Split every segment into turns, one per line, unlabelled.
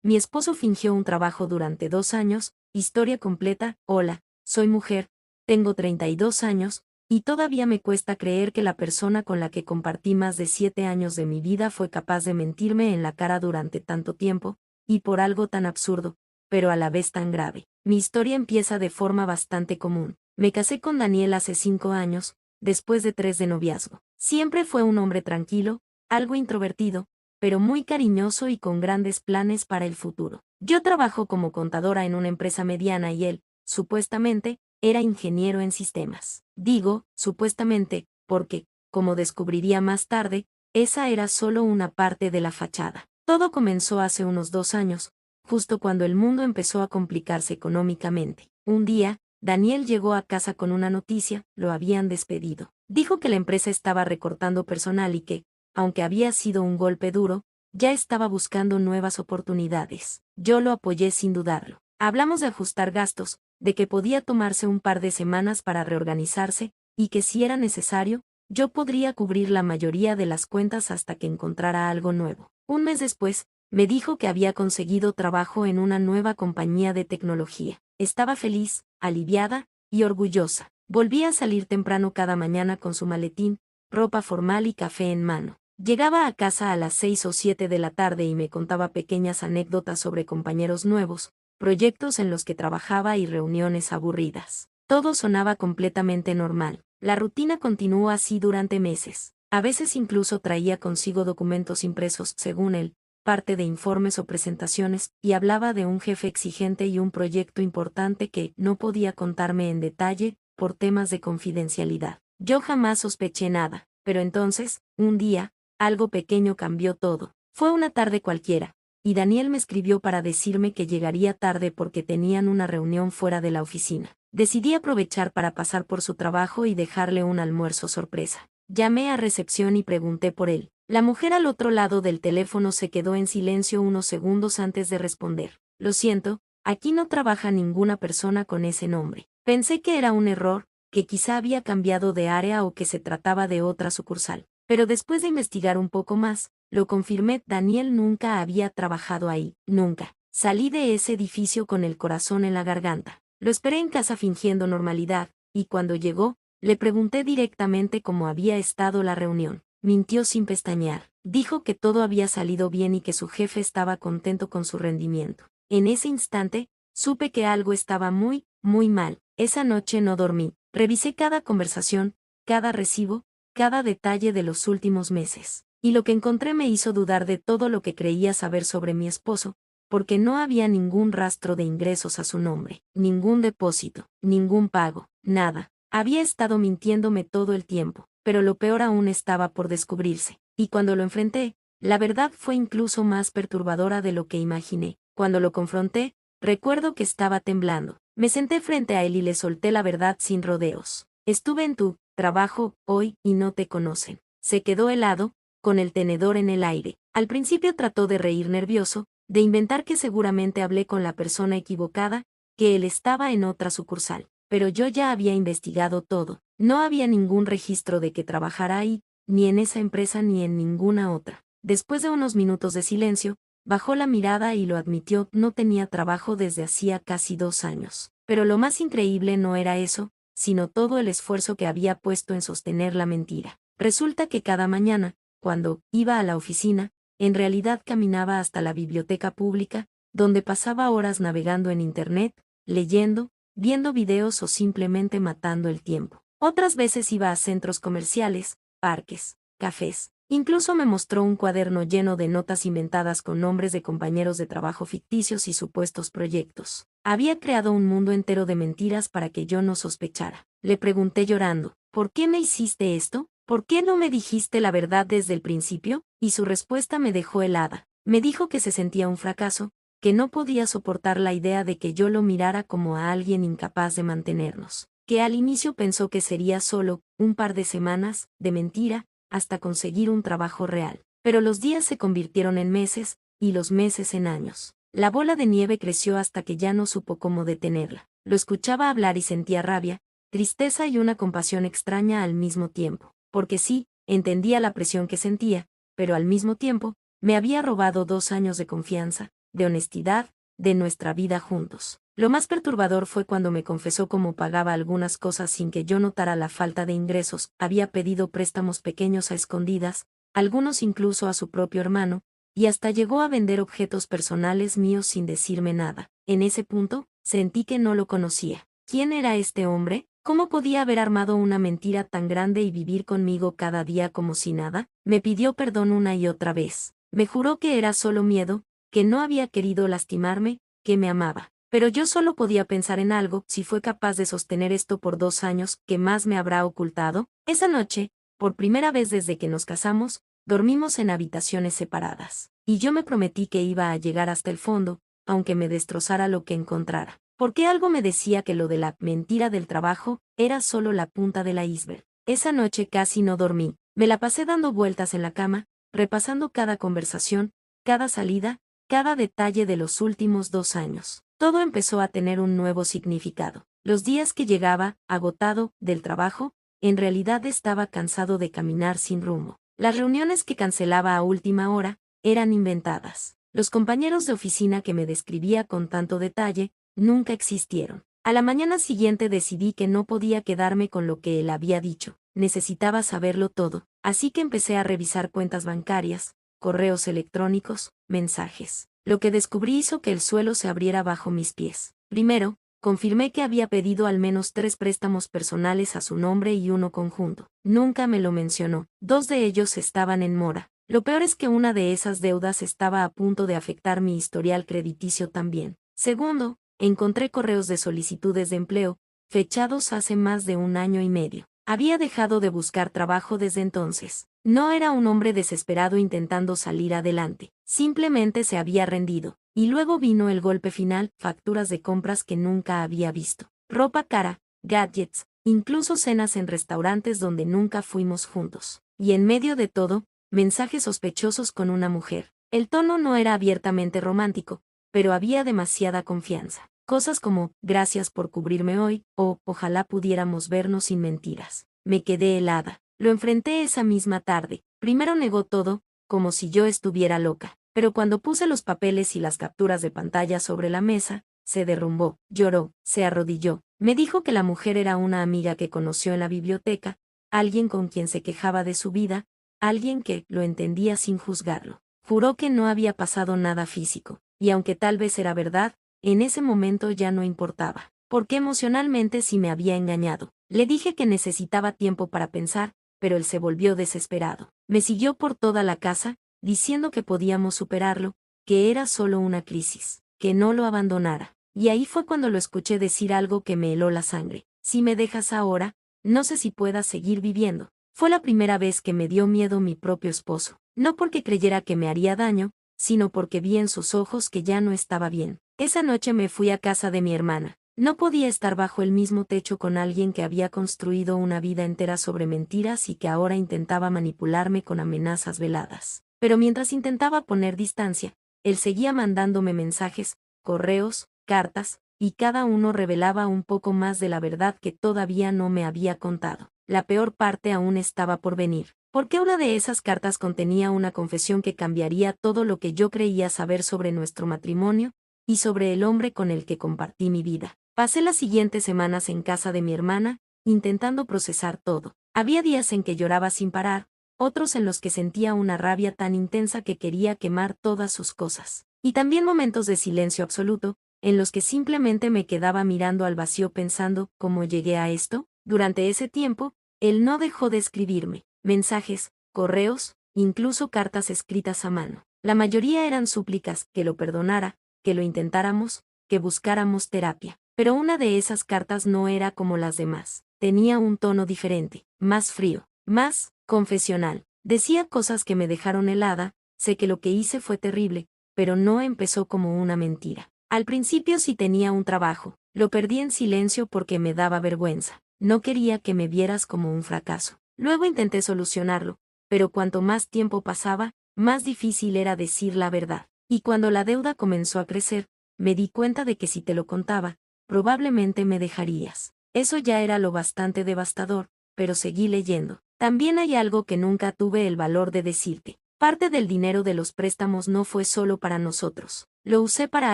Mi esposo fingió un trabajo durante 2 años, historia completa. Hola, soy mujer, tengo 32 años, y todavía me cuesta creer que la persona con la que compartí más de 7 años de mi vida fue capaz de mentirme en la cara durante tanto tiempo, y por algo tan absurdo, pero a la vez tan grave. Mi historia empieza de forma bastante común. Me casé con Daniel hace 5 años, después de 3 de noviazgo. Siempre fue un hombre tranquilo, algo introvertido, pero muy cariñoso y con grandes planes para el futuro. Yo trabajo como contadora en una empresa mediana y él, supuestamente, era ingeniero en sistemas. Digo, supuestamente, porque, como descubriría más tarde, esa era solo una parte de la fachada. Todo comenzó hace unos 2 años, justo cuando el mundo empezó a complicarse económicamente. Un día, Daniel llegó a casa con una noticia: lo habían despedido. Dijo que la empresa estaba recortando personal y que, aunque había sido un golpe duro, ya estaba buscando nuevas oportunidades. Yo lo apoyé sin dudarlo. Hablamos de ajustar gastos, de que podía tomarse un par de semanas para reorganizarse, y que si era necesario, yo podría cubrir la mayoría de las cuentas hasta que encontrara algo nuevo. Un mes después, me dijo que había conseguido trabajo en una nueva compañía de tecnología. Estaba feliz, aliviada y orgullosa. Volvía a salir temprano cada mañana con su maletín, ropa formal y café en mano. Llegaba a casa a las 6 o 7 de la tarde y me contaba pequeñas anécdotas sobre compañeros nuevos, proyectos en los que trabajaba y reuniones aburridas. Todo sonaba completamente normal. La rutina continuó así durante meses. A veces incluso traía consigo documentos impresos, según él, parte de informes o presentaciones, y hablaba de un jefe exigente y un proyecto importante que no podía contarme en detalle, por temas de confidencialidad. Yo jamás sospeché nada, pero entonces, un día, algo pequeño cambió todo. Fue una tarde cualquiera, y Daniel me escribió para decirme que llegaría tarde porque tenían una reunión fuera de la oficina. Decidí aprovechar para pasar por su trabajo y dejarle un almuerzo sorpresa. Llamé a recepción y pregunté por él. La mujer al otro lado del teléfono se quedó en silencio unos segundos antes de responder. Lo siento, aquí no trabaja ninguna persona con ese nombre. Pensé que era un error, que quizá había cambiado de área o que se trataba de otra sucursal. Pero después de investigar un poco más, lo confirmé: Daniel nunca había trabajado ahí, nunca. Salí de ese edificio con el corazón en la garganta. Lo esperé en casa fingiendo normalidad, y cuando llegó, le pregunté directamente cómo había estado la reunión. Mintió sin pestañear. Dijo que todo había salido bien y que su jefe estaba contento con su rendimiento. En ese instante, supe que algo estaba muy, muy mal. Esa noche no dormí. Revisé cada conversación, cada recibo, cada detalle de los últimos meses. Y lo que encontré me hizo dudar de todo lo que creía saber sobre mi esposo, porque no había ningún rastro de ingresos a su nombre, ningún depósito, ningún pago, nada. Había estado mintiéndome todo el tiempo, pero lo peor aún estaba por descubrirse. Y cuando lo enfrenté, la verdad fue incluso más perturbadora de lo que imaginé. Cuando lo confronté, recuerdo que estaba temblando. Me senté frente a él y le solté la verdad sin rodeos. Estuve en tu trabajo hoy y no te conocen. Se quedó helado, con el tenedor en el aire. Al principio trató de reír nervioso, de inventar que seguramente hablé con la persona equivocada, que él estaba en otra sucursal. Pero yo ya había investigado todo. No había ningún registro de que trabajara ahí, ni en esa empresa ni en ninguna otra. Después de unos minutos de silencio, bajó la mirada y lo admitió: no tenía trabajo desde hacía casi 2 años. Pero lo más increíble no era eso, sino todo el esfuerzo que había puesto en sostener la mentira. Resulta que cada mañana, cuando iba a la oficina, en realidad caminaba hasta la biblioteca pública, donde pasaba horas navegando en Internet, leyendo, viendo videos o simplemente matando el tiempo. Otras veces iba a centros comerciales, parques, cafés. Incluso me mostró un cuaderno lleno de notas inventadas con nombres de compañeros de trabajo ficticios y supuestos proyectos. Había creado un mundo entero de mentiras para que yo no sospechara. Le pregunté llorando: ¿por qué me hiciste esto? ¿Por qué no me dijiste la verdad desde el principio? Y su respuesta me dejó helada. Me dijo que se sentía un fracaso, que no podía soportar la idea de que yo lo mirara como a alguien incapaz de mantenernos, que al inicio pensó que sería solo un par de semanas de mentira, hasta conseguir un trabajo real. Pero los días se convirtieron en meses, y los meses en años. La bola de nieve creció hasta que ya no supo cómo detenerla. Lo escuchaba hablar y sentía rabia, tristeza y una compasión extraña al mismo tiempo. Porque sí, entendía la presión que sentía, pero al mismo tiempo, me había robado 2 años de confianza, de honestidad, de nuestra vida juntos. Lo más perturbador fue cuando me confesó cómo pagaba algunas cosas sin que yo notara la falta de ingresos, había pedido préstamos pequeños a escondidas, algunos incluso a su propio hermano, y hasta llegó a vender objetos personales míos sin decirme nada. En ese punto, sentí que no lo conocía. ¿Quién era este hombre? ¿Cómo podía haber armado una mentira tan grande y vivir conmigo cada día como si nada? Me pidió perdón una y otra vez. Me juró que era solo miedo, que no había querido lastimarme, que me amaba. Pero yo solo podía pensar en algo: si fue capaz de sostener esto por 2 años, ¿qué más me habrá ocultado? Esa noche, por primera vez desde que nos casamos, dormimos en habitaciones separadas. Y yo me prometí que iba a llegar hasta el fondo, aunque me destrozara lo que encontrara. Porque algo me decía que lo de la mentira del trabajo era solo la punta del iceberg. Esa noche casi no dormí. Me la pasé dando vueltas en la cama, repasando cada conversación, cada salida, cada detalle de los últimos 2 años. Todo empezó a tener un nuevo significado. Los días que llegaba, agotado, del trabajo, en realidad estaba cansado de caminar sin rumbo. Las reuniones que cancelaba a última hora eran inventadas. Los compañeros de oficina que me describía con tanto detalle nunca existieron. A la mañana siguiente decidí que no podía quedarme con lo que él había dicho. Necesitaba saberlo todo, así que empecé a revisar cuentas bancarias, correos electrónicos, mensajes. Lo que descubrí hizo que el suelo se abriera bajo mis pies. Primero, confirmé que había pedido al menos 3 préstamos personales a su nombre y uno conjunto. Nunca me lo mencionó. 2 de ellos estaban en mora. Lo peor es que una de esas deudas estaba a punto de afectar mi historial crediticio también. Segundo, encontré correos de solicitudes de empleo, fechados hace más de 1 año y medio. Había dejado de buscar trabajo desde entonces. No era un hombre desesperado intentando salir adelante. Simplemente se había rendido. Y luego vino el golpe final: facturas de compras que nunca había visto. Ropa cara, gadgets, incluso cenas en restaurantes donde nunca fuimos juntos. Y en medio de todo, mensajes sospechosos con una mujer. El tono no era abiertamente romántico, pero había demasiada confianza. Cosas como: gracias por cubrirme hoy, o ojalá pudiéramos vernos sin mentiras. Me quedé helada. Lo enfrenté esa misma tarde. Primero negó todo, como si yo estuviera loca. Pero cuando puse los papeles y las capturas de pantalla sobre la mesa, se derrumbó, lloró, se arrodilló. Me dijo que la mujer era una amiga que conoció en la biblioteca, alguien con quien se quejaba de su vida, alguien que lo entendía sin juzgarlo. Juró que no había pasado nada físico, y aunque tal vez era verdad, en ese momento ya no importaba, porque emocionalmente sí me había engañado. Le dije que necesitaba tiempo para pensar, pero él se volvió desesperado. Me siguió por toda la casa, diciendo que podíamos superarlo, que era solo una crisis, que no lo abandonara. Y ahí fue cuando lo escuché decir algo que me heló la sangre: si me dejas ahora, no sé si puedas seguir viviendo. Fue la primera vez que me dio miedo mi propio esposo, no porque creyera que me haría daño, sino porque vi en sus ojos que ya no estaba bien. Esa noche me fui a casa de mi hermana. No podía estar bajo el mismo techo con alguien que había construido una vida entera sobre mentiras y que ahora intentaba manipularme con amenazas veladas. Pero mientras intentaba poner distancia, él seguía mandándome mensajes, correos, cartas, y cada uno revelaba un poco más de la verdad que todavía no me había contado. La peor parte aún estaba por venir, porque una de esas cartas contenía una confesión que cambiaría todo lo que yo creía saber sobre nuestro matrimonio y sobre el hombre con el que compartí mi vida. Pasé las siguientes semanas en casa de mi hermana, intentando procesar todo. Había días en que lloraba sin parar, otros en los que sentía una rabia tan intensa que quería quemar todas sus cosas. Y también momentos de silencio absoluto, en los que simplemente me quedaba mirando al vacío pensando: ¿cómo llegué a esto? Durante ese tiempo, él no dejó de escribirme mensajes, correos, incluso cartas escritas a mano. La mayoría eran súplicas: que lo perdonara, que lo intentáramos, que buscáramos terapia. Pero una de esas cartas no era como las demás. Tenía un tono diferente, más frío, más confesional. Decía cosas que me dejaron helada: sé que lo que hice fue terrible, pero no empezó como una mentira. Al principio sí tenía un trabajo. Lo perdí en silencio porque me daba vergüenza. No quería que me vieras como un fracaso. Luego intenté solucionarlo, pero cuanto más tiempo pasaba, más difícil era decir la verdad. Y cuando la deuda comenzó a crecer, me di cuenta de que si te lo contaba, probablemente me dejarías. Eso ya era lo bastante devastador, pero seguí leyendo. También hay algo que nunca tuve el valor de decirte. Parte del dinero de los préstamos no fue solo para nosotros. Lo usé para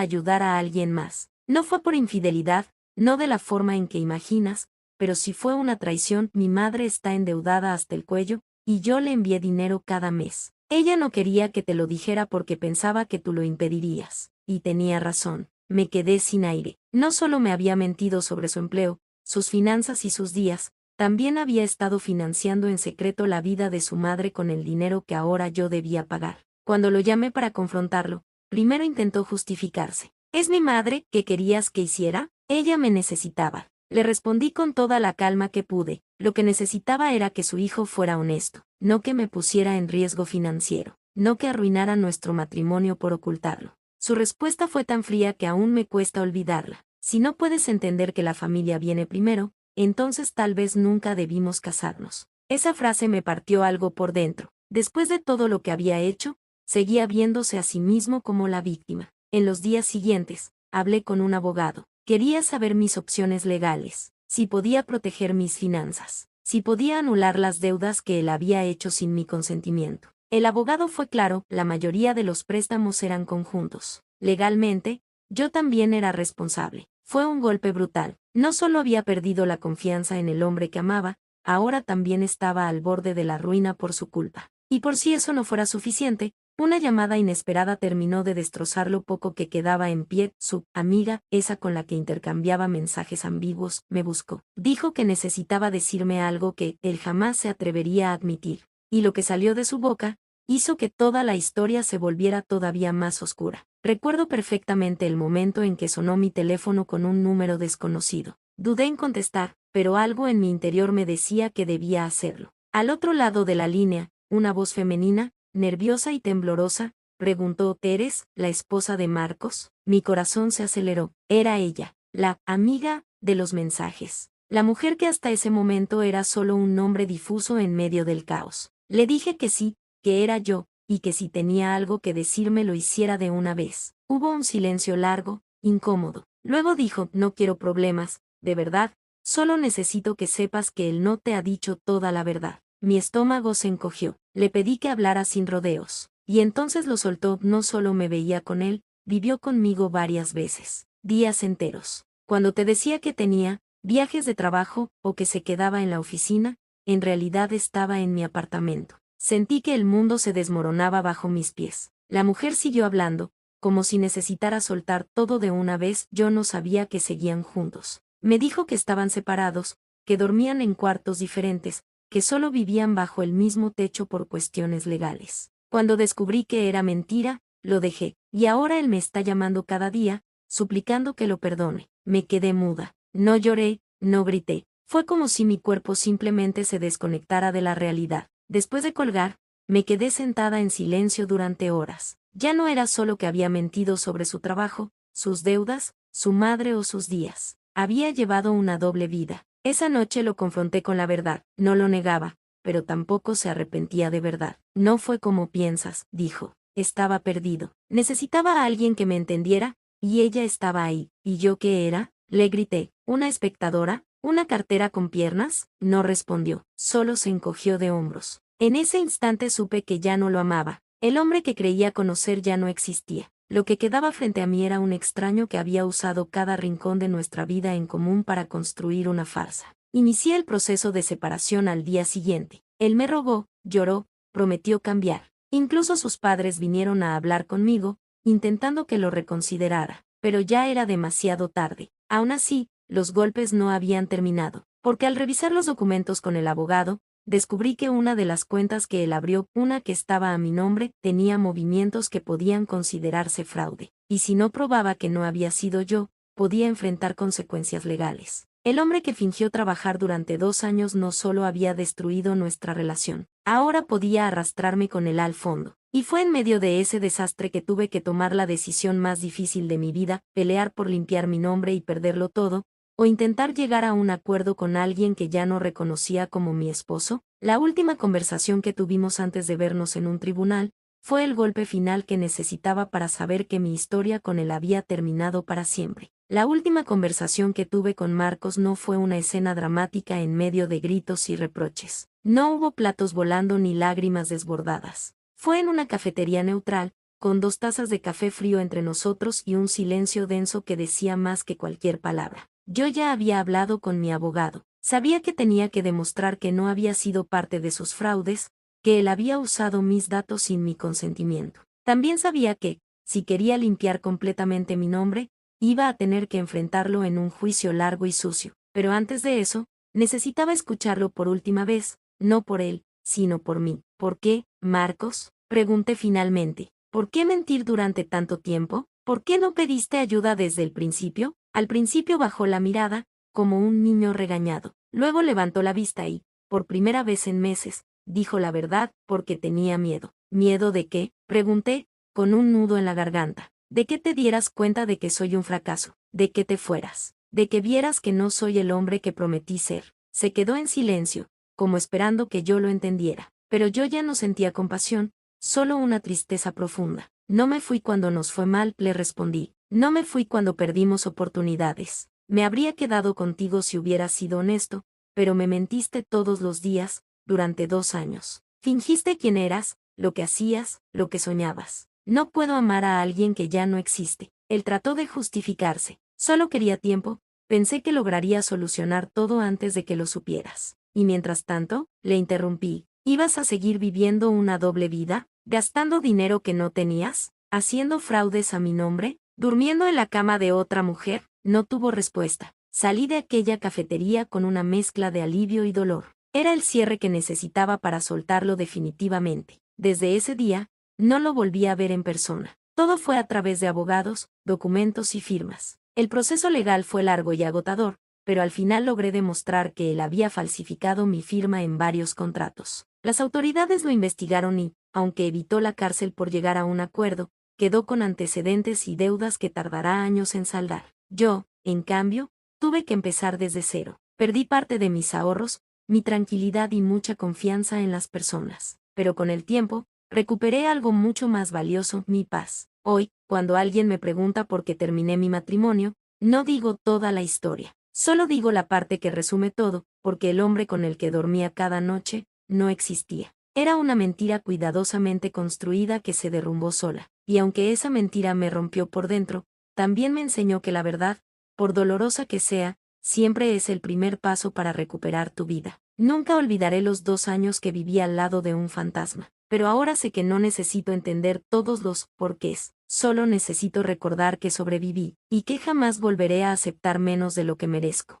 ayudar a alguien más. No fue por infidelidad, no de la forma en que imaginas, pero si fue una traición. Mi madre está endeudada hasta el cuello, y yo le envié dinero cada mes. Ella no quería que te lo dijera porque pensaba que tú lo impedirías. Y tenía razón. Me quedé sin aire. No solo me había mentido sobre su empleo, sus finanzas y sus días, también había estado financiando en secreto la vida de su madre con el dinero que ahora yo debía pagar. Cuando lo llamé para confrontarlo, primero intentó justificarse. ¿Es mi madre? ¿Qué querías que hiciera? Ella me necesitaba. Le respondí con toda la calma que pude. Lo que necesitaba era que su hijo fuera honesto, no que me pusiera en riesgo financiero, no que arruinara nuestro matrimonio por ocultarlo. Su respuesta fue tan fría que aún me cuesta olvidarla. Si no puedes entender que la familia viene primero, entonces tal vez nunca debimos casarnos. Esa frase me partió algo por dentro. Después de todo lo que había hecho, seguía viéndose a sí mismo como la víctima. En los días siguientes, hablé con un abogado. Quería saber mis opciones legales, si podía proteger mis finanzas, si podía anular las deudas que él había hecho sin mi consentimiento. El abogado fue claro, la mayoría de los préstamos eran conjuntos. Legalmente, yo también era responsable. Fue un golpe brutal. No solo había perdido la confianza en el hombre que amaba, ahora también estaba al borde de la ruina por su culpa. Y por si eso no fuera suficiente, una llamada inesperada terminó de destrozar lo poco que quedaba en pie. Su amiga, esa con la que intercambiaba mensajes ambiguos, me buscó. Dijo que necesitaba decirme algo que él jamás se atrevería a admitir. Y lo que salió de su boca hizo que toda la historia se volviera todavía más oscura. Recuerdo perfectamente el momento en que sonó mi teléfono con un número desconocido. Dudé en contestar, pero algo en mi interior me decía que debía hacerlo. Al otro lado de la línea, una voz femenina, nerviosa y temblorosa, preguntó: ¿Eres la esposa de Marcos? Mi corazón se aceleró. Era ella, la amiga de los mensajes. La mujer que hasta ese momento era solo un nombre difuso en medio del caos. Le dije que sí, que era yo, y que si tenía algo que decirme lo hiciera de una vez. Hubo un silencio largo, incómodo. Luego dijo: no quiero problemas, de verdad, solo necesito que sepas que él no te ha dicho toda la verdad. Mi estómago se encogió. Le pedí que hablara sin rodeos. Y entonces lo soltó. No solo me veía con él, vivió conmigo varias veces. Días enteros. Cuando te decía que tenía viajes de trabajo o que se quedaba en la oficina, en realidad estaba en mi apartamento. Sentí que el mundo se desmoronaba bajo mis pies. La mujer siguió hablando, como si necesitara soltar todo de una vez. Yo no sabía que seguían juntos. Me dijo que estaban separados, que dormían en cuartos diferentes, que solo vivían bajo el mismo techo por cuestiones legales. Cuando descubrí que era mentira, lo dejé, y ahora él me está llamando cada día, suplicando que lo perdone. Me quedé muda. No lloré, no grité. Fue como si mi cuerpo simplemente se desconectara de la realidad. Después de colgar, me quedé sentada en silencio durante horas. Ya no era solo que había mentido sobre su trabajo, sus deudas, su madre o sus días. Había llevado una doble vida. Esa noche lo confronté con la verdad. No lo negaba, pero tampoco se arrepentía de verdad. No fue como piensas, dijo. Estaba perdido. Necesitaba a alguien que me entendiera, y ella estaba ahí. ¿Y yo qué era? Le grité. ¿Una espectadora? ¿Una cartera con piernas? No respondió, solo se encogió de hombros. En ese instante supe que ya no lo amaba. El hombre que creía conocer ya no existía. Lo que quedaba frente a mí era un extraño que había usado cada rincón de nuestra vida en común para construir una farsa. Inicié el proceso de separación al día siguiente. Él me rogó, lloró, prometió cambiar. Incluso sus padres vinieron a hablar conmigo, intentando que lo reconsiderara, pero ya era demasiado tarde. Aún así, los golpes no habían terminado, porque al revisar los documentos con el abogado, descubrí que una de las cuentas que él abrió, una que estaba a mi nombre, tenía movimientos que podían considerarse fraude, y si no probaba que no había sido yo, podía enfrentar consecuencias legales. El hombre que fingió trabajar durante 2 años no solo había destruido nuestra relación, ahora podía arrastrarme con él al fondo. Y fue en medio de ese desastre que tuve que tomar la decisión más difícil de mi vida: pelear por limpiar mi nombre y perderlo todo, o intentar llegar a un acuerdo con alguien que ya no reconocía como mi esposo. La última conversación que tuvimos antes de vernos en un tribunal fue el golpe final que necesitaba para saber que mi historia con él había terminado para siempre. La última conversación que tuve con Marcos no fue una escena dramática en medio de gritos y reproches. No hubo platos volando ni lágrimas desbordadas. Fue en una cafetería neutral, con 2 tazas de café frío entre nosotros y un silencio denso que decía más que cualquier palabra. Yo ya había hablado con mi abogado. Sabía que tenía que demostrar que no había sido parte de sus fraudes, que él había usado mis datos sin mi consentimiento. También sabía que, si quería limpiar completamente mi nombre, iba a tener que enfrentarlo en un juicio largo y sucio. Pero antes de eso, necesitaba escucharlo por última vez, no por él, sino por mí. ¿Por qué, Marcos?, pregunté finalmente. ¿Por qué mentir durante tanto tiempo? ¿Por qué no pediste ayuda desde el principio? Al principio bajó la mirada, como un niño regañado. Luego levantó la vista y, por primera vez en meses, dijo la verdad porque tenía miedo. ¿Miedo de qué?, pregunté, con un nudo en la garganta. De que te dieras cuenta de que soy un fracaso, de que te fueras, de que vieras que no soy el hombre que prometí ser. Se quedó en silencio, como esperando que yo lo entendiera. Pero yo ya no sentía compasión, solo una tristeza profunda. No me fui cuando nos fue mal, le respondí. No me fui cuando perdimos oportunidades. Me habría quedado contigo si hubieras sido honesto, pero me mentiste todos los días, durante 2 años. Fingiste quién eras, lo que hacías, lo que soñabas. No puedo amar a alguien que ya no existe. Él trató de justificarse. Solo quería tiempo, pensé que lograría solucionar todo antes de que lo supieras. Y mientras tanto, le interrumpí. ¿Ibas a seguir viviendo una doble vida, gastando dinero que no tenías, haciendo fraudes a mi nombre, durmiendo en la cama de otra mujer? No tuvo respuesta. Salí de aquella cafetería con una mezcla de alivio y dolor. Era el cierre que necesitaba para soltarlo definitivamente. Desde ese día, no lo volví a ver en persona. Todo fue a través de abogados, documentos y firmas. El proceso legal fue largo y agotador, pero al final logré demostrar que él había falsificado mi firma en varios contratos. Las autoridades lo investigaron y, aunque evitó la cárcel por llegar a un acuerdo, quedó con antecedentes y deudas que tardará años en saldar. Yo, en cambio, tuve que empezar desde cero. Perdí parte de mis ahorros, mi tranquilidad y mucha confianza en las personas. Pero con el tiempo, recuperé algo mucho más valioso, mi paz. Hoy, cuando alguien me pregunta por qué terminé mi matrimonio, no digo toda la historia. Solo digo la parte que resume todo, porque el hombre con el que dormía cada noche no existía. Era una mentira cuidadosamente construida que se derrumbó sola. Y aunque esa mentira me rompió por dentro, también me enseñó que la verdad, por dolorosa que sea, siempre es el primer paso para recuperar tu vida. Nunca olvidaré los 2 años que viví al lado de un fantasma. Pero ahora sé que no necesito entender todos los porqués, solo necesito recordar que sobreviví, y que jamás volveré a aceptar menos de lo que merezco.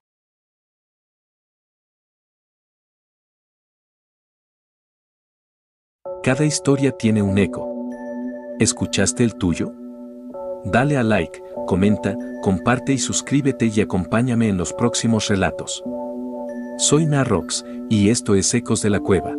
Cada historia tiene un eco. ¿Escuchaste el tuyo? Dale a like, comenta, comparte y suscríbete y acompáñame en los próximos relatos. Soy Narrox, y esto es Ecos de la Cueva.